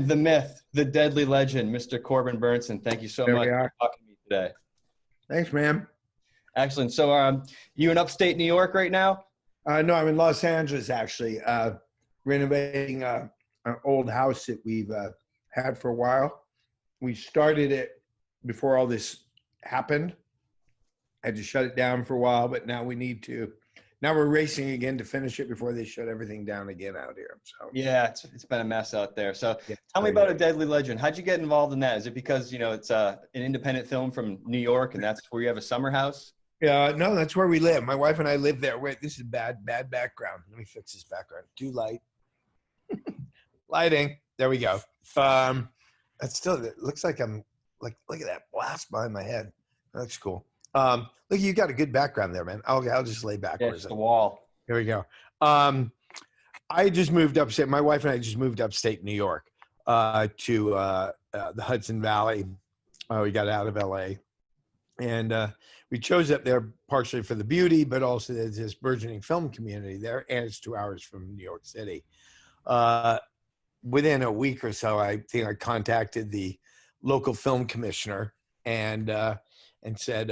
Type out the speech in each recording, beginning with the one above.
the myth, the deadly legend, Mr. Corbin Bernsen. Thank you so There much we for are. talking to me today. Thanks, man. Excellent. So, you in upstate New York right now? No, I'm in Los Angeles, actually, renovating an old house that we've had for a while. We started it before all this happened. Had to shut it down for a while, but now now we're racing again to finish it before they shut everything down again out here. So Yeah, it's been a mess out there. So yeah, tell me about A Deadly Legend. How'd you get involved in that? Is it because, it's an independent film from New York and that's where you have a summer house? Yeah, no, that's where we live. My wife and I live there. Wait, this is bad background. Let me fix this background. Too light. Lighting. There we go. It looks like I'm like, look at that blast behind my head. That looks cool. Look, you got a good background there, man. I'll just lay Yeah, backwards. it's the wall. Here we go. I just moved upstate. My wife and I just moved upstate New York to the Hudson Valley. We got out of LA. And we chose up there partially for the beauty, but also there's this burgeoning film community there, and it's 2 hours from New York City. Within a week or so, I think I contacted the local film commissioner and said,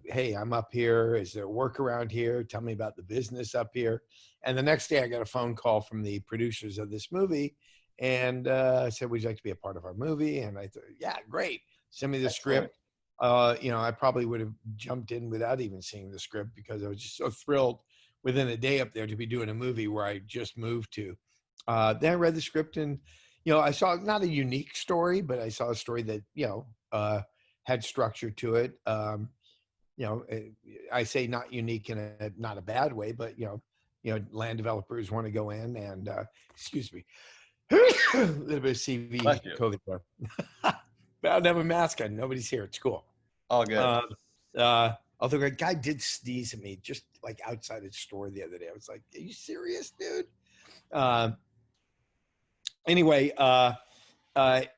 hey, I'm up here. Is there work around here? Tell me about the business up here. And the next day, I got a phone call from the producers of this movie and said, would you like to be a part of our movie? And I thought, yeah, great. Send me the script. I probably would have jumped in without even seeing the script because I was just so thrilled within a day up there to be doing a movie where I just moved to. Then I read the script and, I saw not a unique story, but I saw a story that, had structure to it. I say not unique in not a bad way, but, land developers want to go in and, excuse me, a little bit of CV COVID there. But I don't have a mask on. Nobody's here. It's cool. All good. Although a guy did sneeze at me just like outside his store the other day. I was like, are you serious, dude? Anyway, the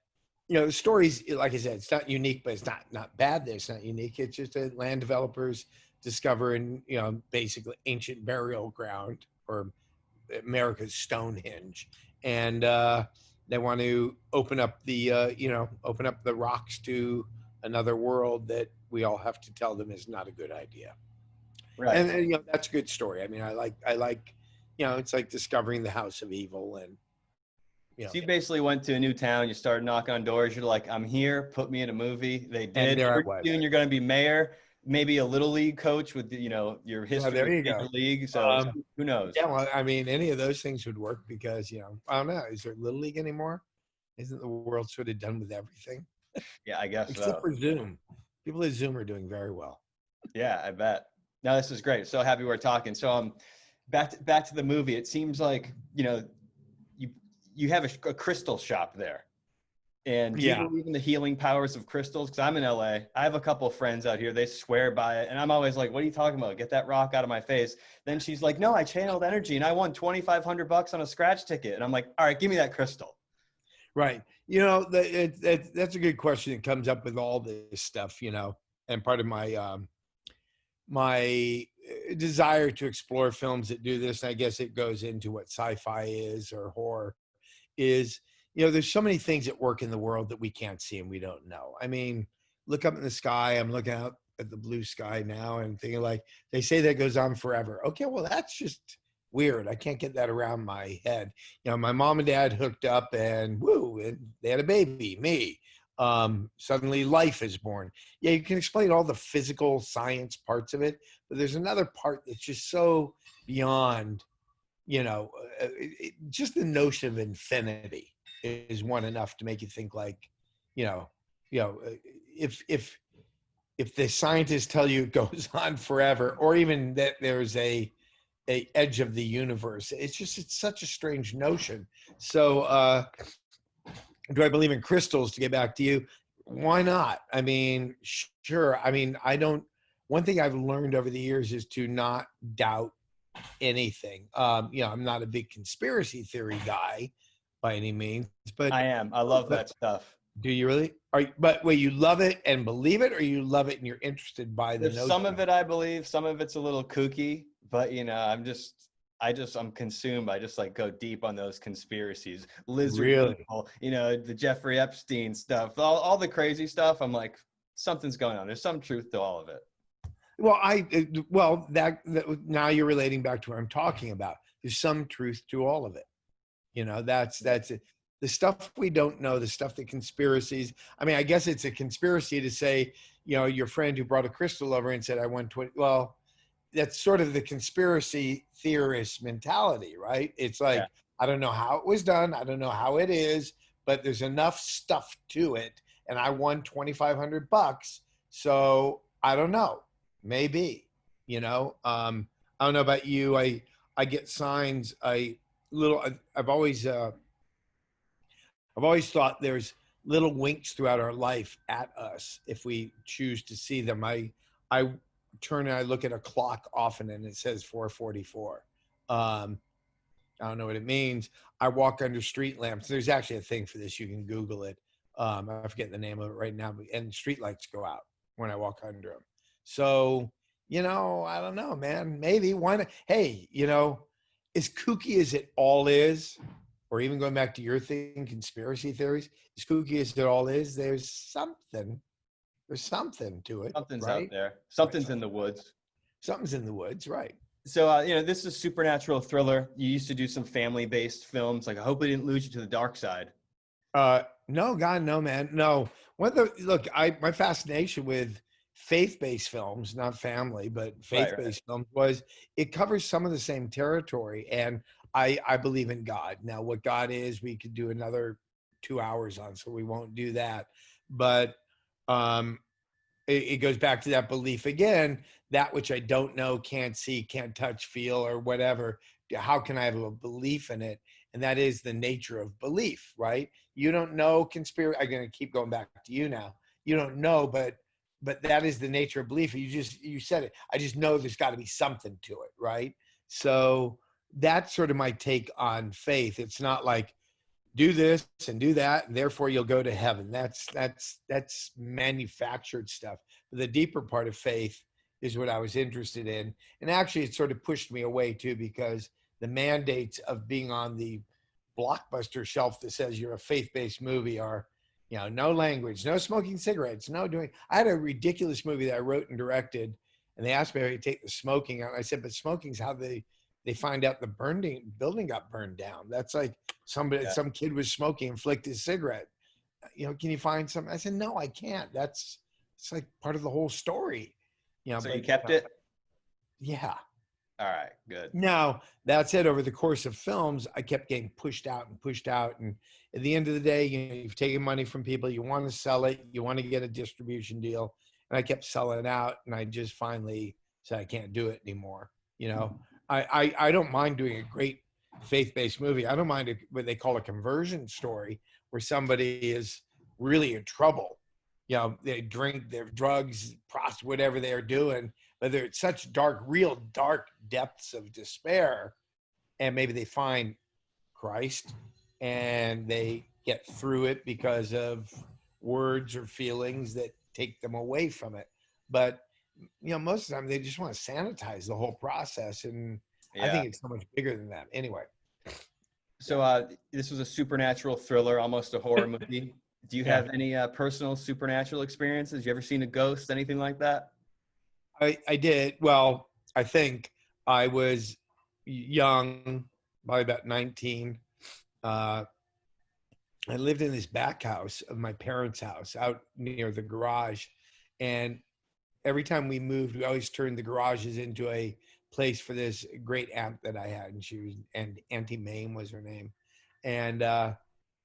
story's, like I said, it's not unique, but it's not bad that it's not unique. It's just that land developers discovering, basically ancient burial ground or America's Stonehenge. And they want to open up the rocks to another world that we all have to tell them is not a good idea. Right. And that's a good story. I mean, I like, it's like discovering the house of evil and, So you basically went to a new town, you started knocking on doors, you're like, I'm here, put me in a movie. They did. You're going to be mayor, maybe a little league coach with, your history there you in the go. league. So who knows? Yeah, well, I mean, any of those things would work because, I don't know. Is there little league anymore? Isn't the world sort of done with everything? Yeah, I guess Except for Zoom. People at Zoom are doing very well. Yeah, I bet. No, this is great. So happy we're talking. So back to the movie. It seems like, you have a crystal shop there. And do you believe in the healing powers of crystals? Because I'm in LA. I have a couple of friends out here. They swear by it. And I'm always like, what are you talking about? Get that rock out of my face. Then she's like, no, I channeled energy and I won $2,500 on a scratch ticket. And I'm like, all right, give me that crystal. Right. That's a good question. It comes up with all this stuff, and part of my, my desire to explore films that do this. And I guess it goes into what sci-fi is or horror is, there's so many things that work in the world that we can't see and we don't know. I mean, look up in the sky. I'm looking out at the blue sky now and thinking like, they say that goes on forever. Okay, well, that's just weird. I can't get that around my head. My mom and dad hooked up and and they had a baby, me. Suddenly life is born. Yeah, you can explain all the physical science parts of it, but there's another part that's just so beyond, just the notion of infinity is one enough to make you think like, if the scientists tell you it goes on forever, or even that there's a edge of the universe, it's such a strange notion. So, do I believe in crystals, to get back to you? Why not? I mean, sure. I mean, one thing I've learned over the years is to not doubt anything. I'm not a big conspiracy theory guy by any means, but I am. I love that stuff. Do you really? But wait, you love it and believe it, or you love it and you're interested by the notion? Some of it I believe, some of it's a little kooky, but I'm consumed. I just like go deep on those conspiracies, lizard Really? people, you know, the Jeffrey Epstein stuff, all the crazy stuff. I'm like, something's going on. There's some truth to all of it. Well, that now you're relating back to what I'm talking about. There's some truth to all of it. You know, that's it. The stuff we don't know, the stuff that conspiracies. I mean, I guess it's a conspiracy to say, you know, your friend who brought a crystal over and said, I won 20. Well, that's sort of the conspiracy theorist mentality, right? It's Yeah. like, I don't know how it was done. I don't know how it is, but there's enough stuff to it. And I won $2,500. So I don't know. Maybe, you know, I don't know about you. I get signs. I've always thought there's little winks throughout our life at us if we choose to see them. I turn and I look at a clock often and it says 4:44. I don't know what it means. I walk under street lamps. There's actually a thing for this. You can Google it. I forget the name of it right now, and street lights go out when I walk under them. So, you know, I don't know, man. Maybe why not? Hey, you know, as kooky as it all is, or even going back to your thing, conspiracy theories, as kooky as it all is, there's something to it, Something's out right? there. Right. Something's in the woods. Something's in the woods, right? So, you know, this is a supernatural thriller. You used to do some family-based films. Like, I hope we didn't lose you to the dark side. No, God, no, man, no. My fascination with faith-based films, not family, but Right, right. faith-based films, was it covers some of the same territory, and I believe in God. Now, what God is, we could do another 2 hours on, so we won't do that. But um, it goes back to that belief again, that which I don't know, can't see, can't touch, feel, or whatever. How can I have a belief in it? And that is the nature of belief, right? You don't know conspiracy. I'm going to keep going back to you now. You don't know, but that is the nature of belief. You said it. I just know there's got to be something to it, right? So that's sort of my take on faith. It's not like do this and do that and therefore you'll go to heaven. That's manufactured stuff. But the deeper part of faith is what I was interested in, and actually it sort of pushed me away too, because the mandates of being on the Blockbuster shelf that says you're a faith-based movie are, you know, no language, no smoking cigarettes, no doing. I had a ridiculous movie that I wrote and directed, and they asked me if I could take the smoking out, and I said, but smoking's how they find out the building got burned down. That's like Yeah. some kid was smoking and flicked his cigarette. You know, can you find some? I said, no, I can't. It's like part of the whole story. You know, So you but kept it? yeah. All right, good. Now that said, over the course of films, I kept getting pushed out and pushed out. And at the end of the day, you know, you've taken money from people, you want to sell it, you want to get a distribution deal. And I kept selling it out. And I just finally said, I can't do it anymore. You know, I don't mind doing a great faith-based movie. I don't mind what they call a conversion story, where somebody is really in trouble. You know, they drink their drugs, whatever they're doing, but they're at such real dark depths of despair, and maybe they find Christ and they get through it because of words or feelings that take them away from it. But you know, most of the time they just want to sanitize the whole process, and I Yeah. think it's so much bigger than that. Anyway, So this was a supernatural thriller, almost a horror movie. Do you yeah, have any personal supernatural experiences? You ever seen a ghost, anything like that? I did. Well, I think I was young, probably about 19. Uh, I lived in this back house of my parents' house out near the garage. And every time we moved, we always turned the garages into a place for this great aunt that I had. And and Auntie Mame was her name. And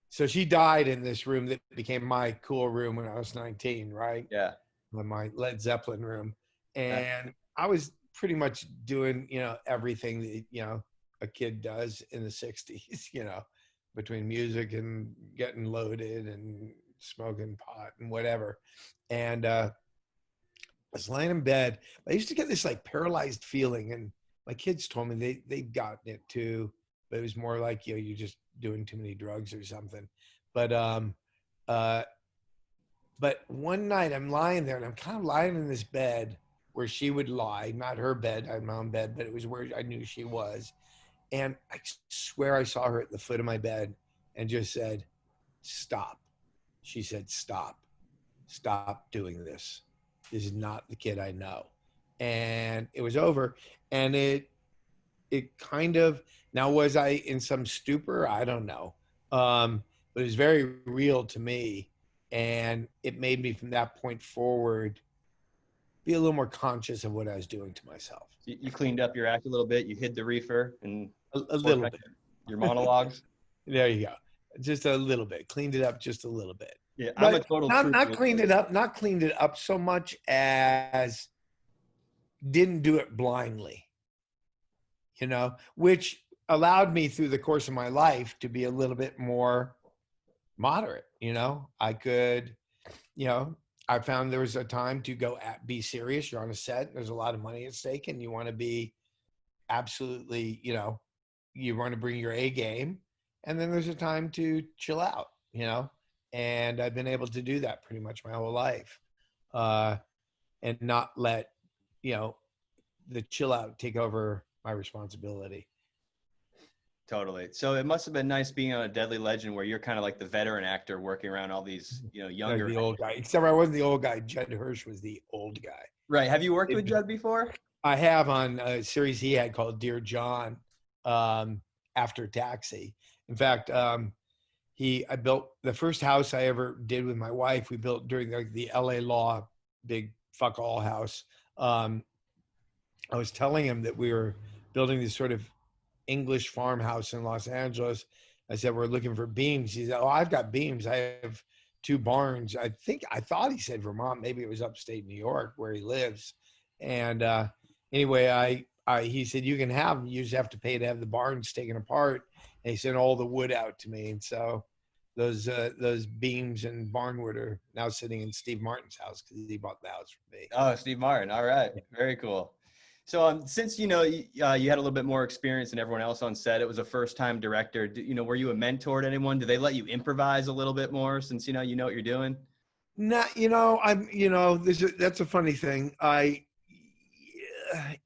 so she died in this room that became my cool room when I was 19, right? Yeah. My Led Zeppelin room. Uh, And I was pretty much doing, you know, everything that, you know, a kid does in the 60s, you know, between music and getting loaded and smoking pot and whatever. And I was laying in bed. I used to get this like paralyzed feeling, and my kids told me they'd gotten it too, but it was more like, you know, you're just doing too many drugs or something. But uh but one night I'm lying there, and I'm kind of lying in this bed where she would lie, not her bed, I had my own bed, but it was where I knew she was. And I swear I saw her at the foot of my bed and just said, stop. She said, stop doing this. This is not the kid I know. And it was over. And it kind of, now was I in some stupor? I don't know. But it was very real to me. And it made me from that point forward be a little more conscious of what I was doing to myself. You cleaned up your act a little bit. You hid the reefer and A little bit. your monologues. There you go. Just a little bit. Cleaned it up just a little bit. Yeah, I'm a But total not cleaned it up, not cleaned it up so much as didn't do it blindly, which allowed me through the course of my life to be a little bit more moderate. I could, I found there was a time to be serious. You're on a set. There's a lot of money at stake and you want to be absolutely, you want to bring your A game. And then there's a time to chill out, and I've been able to do that pretty much my whole life, and not let, the chill out take over my responsibility. Totally. So it must have been nice being on a Deadly Legend where you're kind of like the veteran actor working around all these, younger. The old guy, except I wasn't the old guy. Judd Hirsch was the old guy. Right. Have you worked with Judd before? I have, on a series he had called Dear John, after Taxi. In fact, I built the first house I ever did with my wife. We built during the LA Law big fuck all house. I was telling him that we were building this sort of English farmhouse in Los Angeles. I said, we're looking for beams. He said, oh, I've got beams. I have 2 barns. I thought he said Vermont. Maybe it was upstate New York where he lives. And anyway, he said, you can have them. You just have to pay to have the barns taken apart. And he sent all the wood out to me. And so those beams and barnwood are now sitting in Steve Martin's house because he bought the house from me. Oh, Steve Martin. All right. Very cool. So since, you had a little bit more experience than everyone else on set, it was a first-time director. Were you a mentor to anyone? Do they let you improvise a little bit more since, you know what you're doing? Not, that's a funny thing.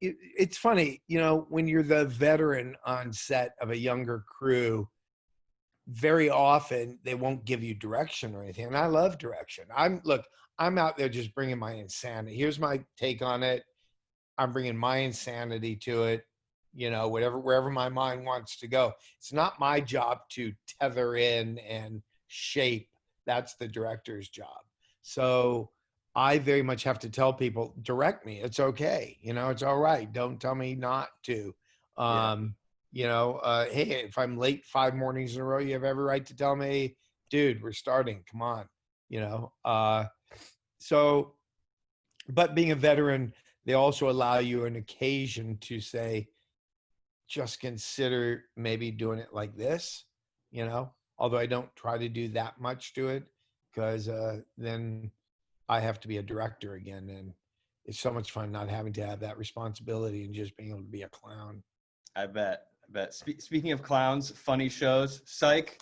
It's funny, when you're the veteran on set of a younger crew, very often they won't give you direction or anything. And I love direction. I'm out there just bringing my insanity. Here's my take on it. I'm bringing my insanity to it, wherever my mind wants to go. It's not my job to tether in and shape. That's the director's job. So I very much have to tell people, direct me. It's okay. It's all right. Don't tell me not to. Hey, if I'm late 5 mornings in a row, you have every right to tell me, dude, we're starting. Come on. But being a veteran, they also allow you an occasion to say, just consider maybe doing it like this, although I don't try to do that much to it because then I have to be a director again. And it's so much fun not having to have that responsibility and just being able to be a clown. I bet. Speaking of clowns, funny shows, Psych.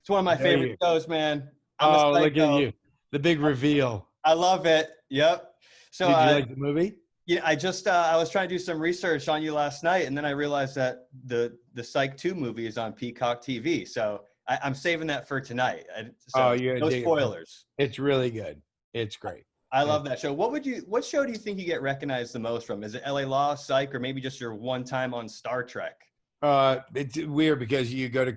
It's one of my favorite shows, man. Look at you. The big reveal. I love it. Yep. So did you like the movie? Yeah, I was trying to do some research on you last night, and then I realized that the Psych 2 movie is on Peacock TV. So I'm saving that for tonight. No spoilers. It's really good. It's great. I love that show. What show do you think you get recognized the most from? Is it LA Law, Psych, or maybe just your one time on Star Trek? It's weird because I go to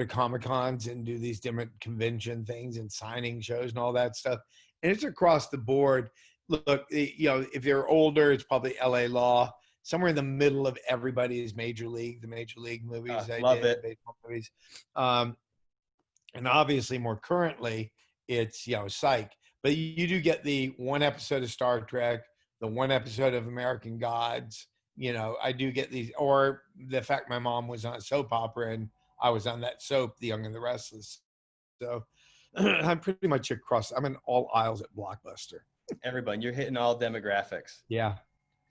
Comic-Cons and do these different convention things and signing shows and all that stuff. And it's across the board. Look, if you're older, it's probably LA Law. Somewhere in the middle of everybody is Major League, the Major League movies. Love it. Baseball movies. And obviously more currently, it's, Psych. But you do get the one episode of Star Trek, the one episode of American Gods. I do get these, or the fact my mom was on a soap opera and I was on that soap, The Young and the Restless. So I'm pretty much I'm in all aisles at Blockbuster. Everybody, you're hitting all demographics. Yeah.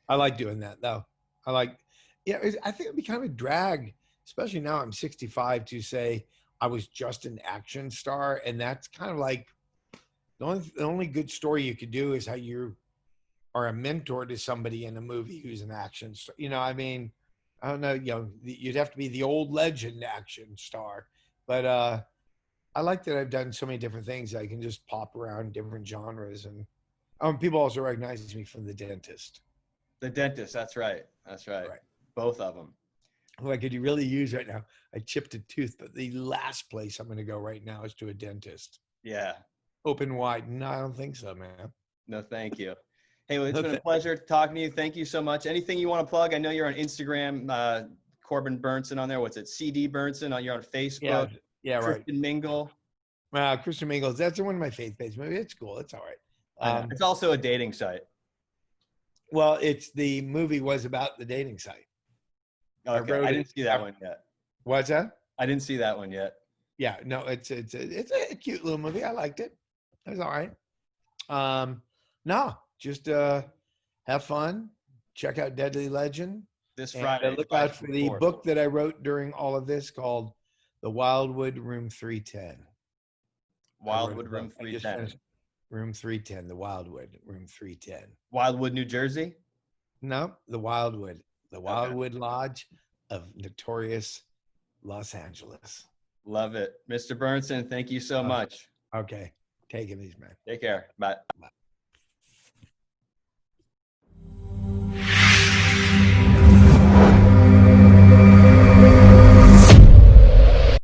I like doing that though. I think it'd be kind of a drag, especially now I'm 65, to say I was just an action star. And that's kind of like the only good story you could do is how you are a mentor to somebody in a movie who's an action star. I don't know, you'd have to be the old legend action star. But I like that I've done so many different things. I can just pop around different genres, and people also recognize me from The Dentist. The Dentist. That's right. That's right. Right. Both of them. Who I could really use right now. I chipped a tooth, but the last place I'm going to go right now is to a dentist. Yeah. Open wide. No, I don't think so, man. No, thank you. Hey, well, it's been a pleasure talking to you. Thank you so much. Anything you want to plug? I know you're on Instagram, Corbin Bernsen on there. What's it? CD Bernsen. You're on Facebook. Yeah, right. Christian Mingle. Christian Mingles. That's one of my faith pages. Maybe it's cool. It's all right. It's also a dating site. Well, the movie was about the dating site. Okay, I didn't see that one yet. What's that? I didn't see that one yet. Yeah, no, it's a cute little movie. I liked it. It was all right. No, just have fun. Check out Deadly Legend. This Friday. Look out for the book that I wrote during all of this called The Wildwood Room 310. Wildwood Room 310. Room 310, the Wildwood Room 310. Wildwood, New Jersey? No, the Wildwood. The Wildwood Lodge of notorious Los Angeles. Love it. Mr. Bernsen, thank you so much. Okay. Take it easy, man. Take care. Bye. Bye.